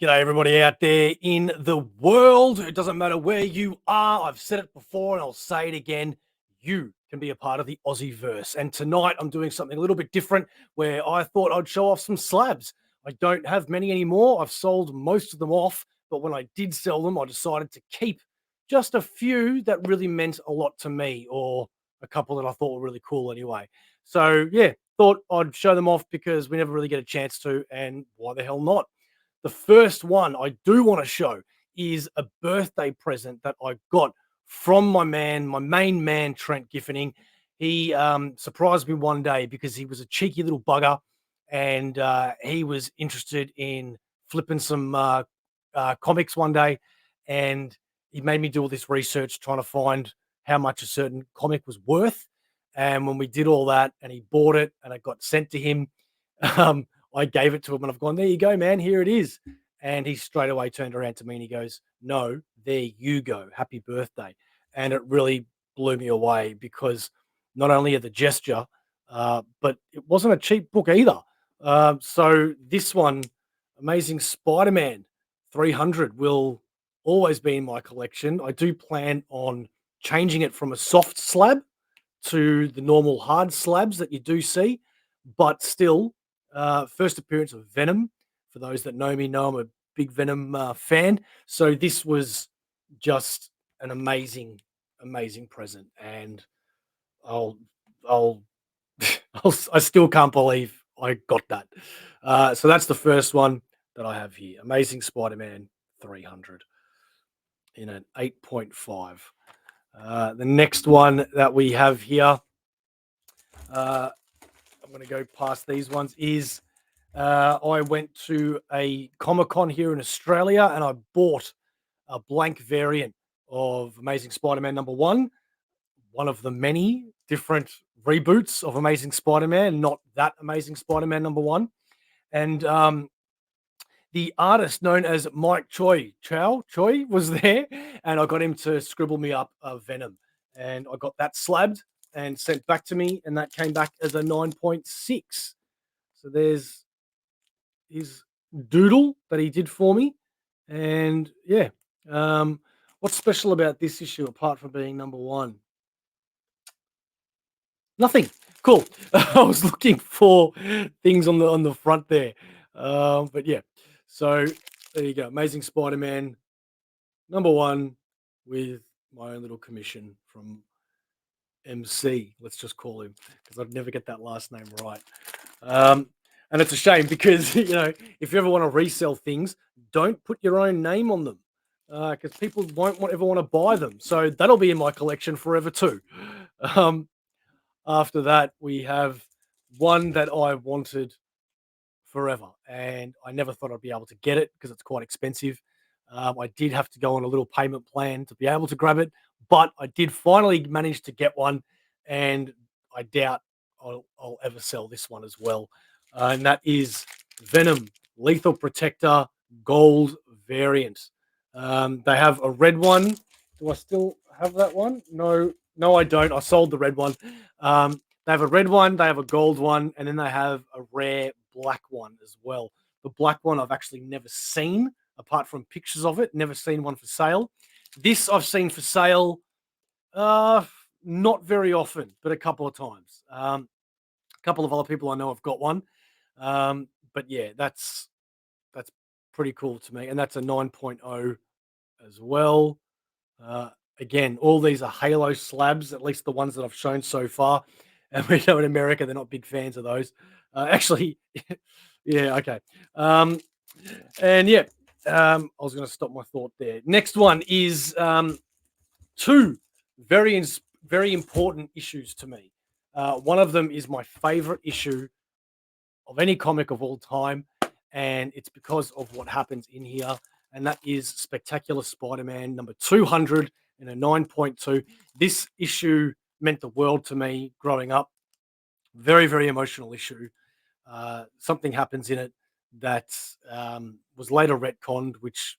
G'day, everybody out there in the world. It doesn't matter where you are. I've said it before and I'll say it again. You can be a part of the AussieVerse. And tonight I'm doing something a little bit different where I thought I'd show off some slabs. I don't have many anymore. I've sold most of them off. But when I did sell them, I decided to keep just a few that really meant a lot to me, or a couple that I thought were really cool anyway. So, yeah, thought I'd show them off because we never really get a chance to. And why the hell not? The first one I do want to show is a birthday present that I got from my main man, Trent Giffening. He surprised me one day because he was a cheeky little bugger and he was interested in flipping some comics one day. And he made me do all this research trying to find how much a certain comic was worth. And when we did all that and he bought it and it got sent to him, I gave it to him and I've gone, there you go, man, here it is. And he straight away turned around to me and he goes, no, there you go. Happy birthday. And it really blew me away because not only the gesture, but it wasn't a cheap book either. So this one, Amazing Spider-Man 300, will always be in my collection. I do plan on changing it from a soft slab to the normal hard slabs that you do see, but still, first appearance of Venom. For those that know me, know I'm a big Venom fan. So this was just an amazing, amazing present, and I'll, I'll, I still can't believe I got that. So that's the first one that I have here. Amazing Spider-Man 300 in an 8.5. The next one that we have here, I'm going to go past these ones, is I went to a Comic-Con here in Australia and I bought a blank variant of Amazing Spider-Man #1, one of the many different reboots of Amazing Spider-Man, not that Amazing Spider-Man #1. And the artist known as Mike Choi was there, and I got him to scribble me up a Venom. And I got that slabbed and sent back to me, and that came back as a 9.6. So there's his doodle that he did for me. And yeah, what's special about this issue apart from being #1? Nothing. Cool. I was looking for things on the front there, but yeah. So there you go. Amazing Spider-Man #1 with my own little commission from MC. Let's just call him because I'd never get that last name right. And it's a shame because if you ever want to resell things, don't put your own name on them because people won't ever want to buy them. So that'll be in my collection forever too. After that, we have one that I wanted forever, and I never thought I'd be able to get it because it's quite expensive. I did have to go on a little payment plan to be able to grab it, but I did finally manage to get one, and I doubt I'll ever sell this one as well. And that is Venom Lethal Protector Gold variant. They have a red one. Do I still have that one? No, I don't. I sold the red one. They have a red one, they have a gold one, and then they have a rare black one as well. The black one I've actually never seen, apart from pictures of it. Never seen one for sale. This I've seen for sale, not very often, but a couple of times. A couple of other people I know have got one. But yeah, that's pretty cool to me, and that's a 9.0 as well. Again, all these are Halo slabs, at least the ones that I've shown so far. And we know in America they're not big fans of those. Actually, yeah, okay. And yeah, I was going to stop my thought there. Next one is two very important issues to me. One of them is my favorite issue of any comic of all time, and it's because of what happens in here, and that is Spectacular Spider-Man #200 in a 9.2. This issue meant the world to me growing up. Very, very emotional issue. Something happens in it that was later retconned, which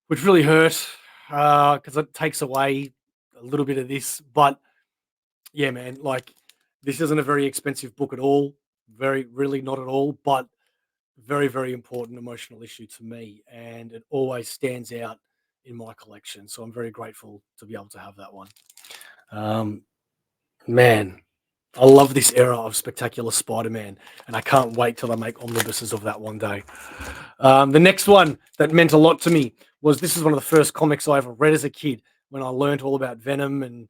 really hurt because it takes away a little bit of this. But yeah, man, like this isn't a very expensive book at all. Really not at all. But very, very important emotional issue to me, and it always stands out in my collection. So I'm very grateful to be able to have that one. Um, Man, I love this era of Spectacular Spider-Man, and I can't wait till I make omnibuses of that one day. The next one that meant a lot to me was, this is one of the first comics I ever read as a kid when I learned all about Venom and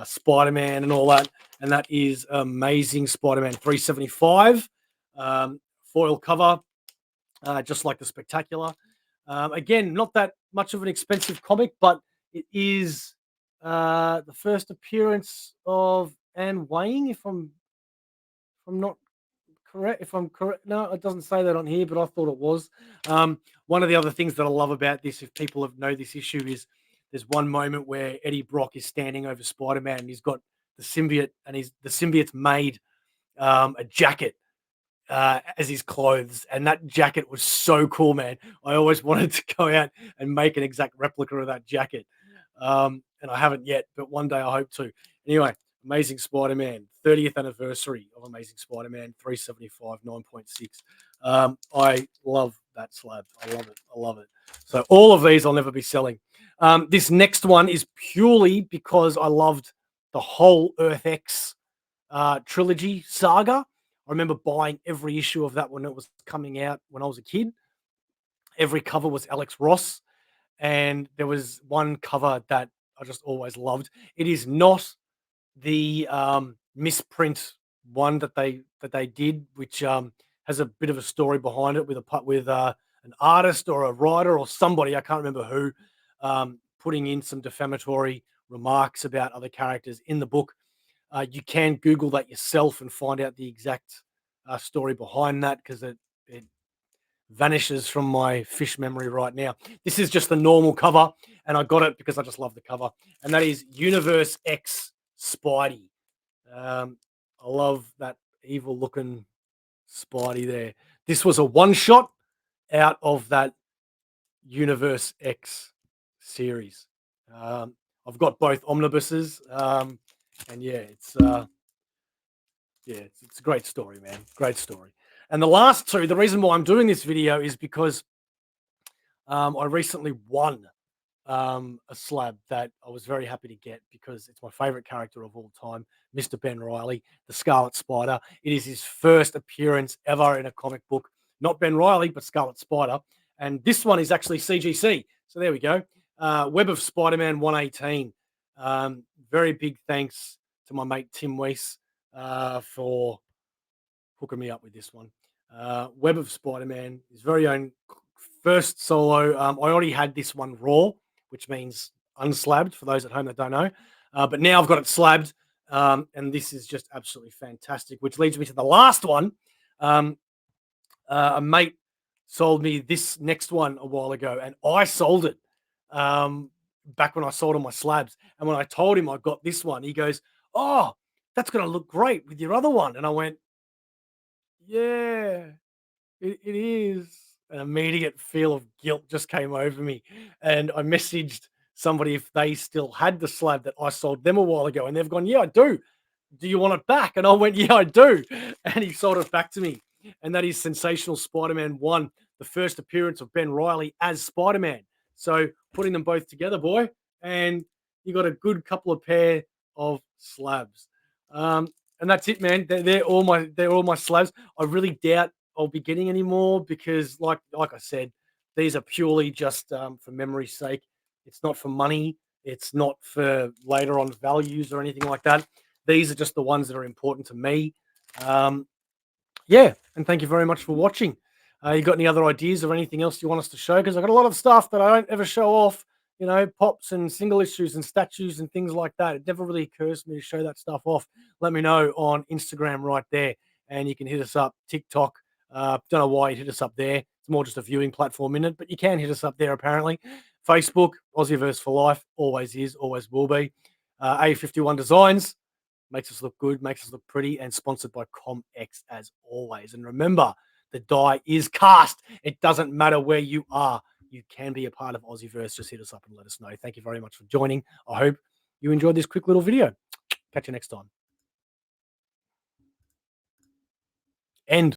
Spider-Man and all that, and that is Amazing Spider-Man 375, foil cover, just like the Spectacular. Again, not that much of an expensive comic, but it is the first appearance of Anne Wang, if I'm not correct. If I'm correct, no, it doesn't say that on here, but I thought it was. One of the other things that I love about this, if people have know this issue, is there's one moment where Eddie Brock is standing over Spider-Man, and he's got the symbiote, and the symbiote's made a jacket as his clothes, and that jacket was so cool, man. I always wanted to go out and make an exact replica of that jacket, and I haven't yet, but one day I hope to. Anyway, Amazing Spider-Man, 30th anniversary of Amazing Spider-Man, 375, 9.6. I love that slab. I love it. I love it. So all of these I'll never be selling. This next one is purely because I loved the whole Earth X trilogy saga. I remember buying every issue of that when it was coming out when I was a kid. Every cover was Alex Ross, and there was one cover that I just always loved. It is not the misprint one that they did, which has a bit of a story behind it with an artist or a writer or somebody, I can't remember who, putting in some defamatory remarks about other characters in the book. You can Google that yourself and find out the exact story behind that, because it vanishes from my fish memory right now. This is just the normal cover, and I got it because I just love the cover, and that is Universe X Spidey. I love that evil looking Spidey there. This was a one shot out of that Universe X series. I've got both omnibuses, and yeah, it's a great story, man. Great story. And the last two, the reason why I'm doing this video is because I recently won a slab that I was very happy to get, because it's my favorite character of all time, Mr. Ben Reilly, the Scarlet Spider. It is his first appearance ever in a comic book. Not Ben Reilly, but Scarlet Spider. And this one is actually CGC. So there we go. Web of Spider-Man 118. Very big thanks to my mate Tim Weiss for hooking me up with this one. Web of Spider-Man, his very own first solo. I already had this one raw, which means unslabbed for those at home that don't know. But now I've got it slabbed, and this is just absolutely fantastic, which leads me to the last one. A mate sold me this next one a while ago, and I sold it back when I sold all my slabs. And when I told him I got this one, he goes, "Oh, that's going to look great with your other one." And I went, "Yeah, it is." An immediate feel of guilt just came over me, and I messaged somebody if they still had the slab that I sold them a while ago, and they've gone, "Yeah, I do. Do you want it back?" And I went, "Yeah, I do." And he sold it back to me, and that is Sensational Spider-Man 1, the first appearance of Ben Reilly as Spider-Man. So putting them both together, boy, and you got a good couple of pair of slabs. And that's it, man. They're all my slabs. I really doubt I'll be getting any more, because, like I said, these are purely just for memory's sake. It's not for money. It's not for later on values or anything like that. These are just the ones that are important to me. Yeah, and thank you very much for watching. You got any other ideas or anything else you want us to show? Because I've got a lot of stuff that I don't ever show off, pops and single issues and statues and things like that. It never really occurs to me to show that stuff off. Let me know on Instagram right there, and you can hit us up, TikTok. Don't know why you hit us up there. It's more just a viewing platform in it, but you can hit us up there apparently. Facebook, AussieVerse for life, always is, always will be. A51 Designs, makes us look good, makes us look pretty, and sponsored by Comx as always. And remember, the die is cast. It doesn't matter where you are. You can be a part of AussieVerse. Just hit us up and let us know. Thank you very much for joining. I hope you enjoyed this quick little video. Catch you next time. End.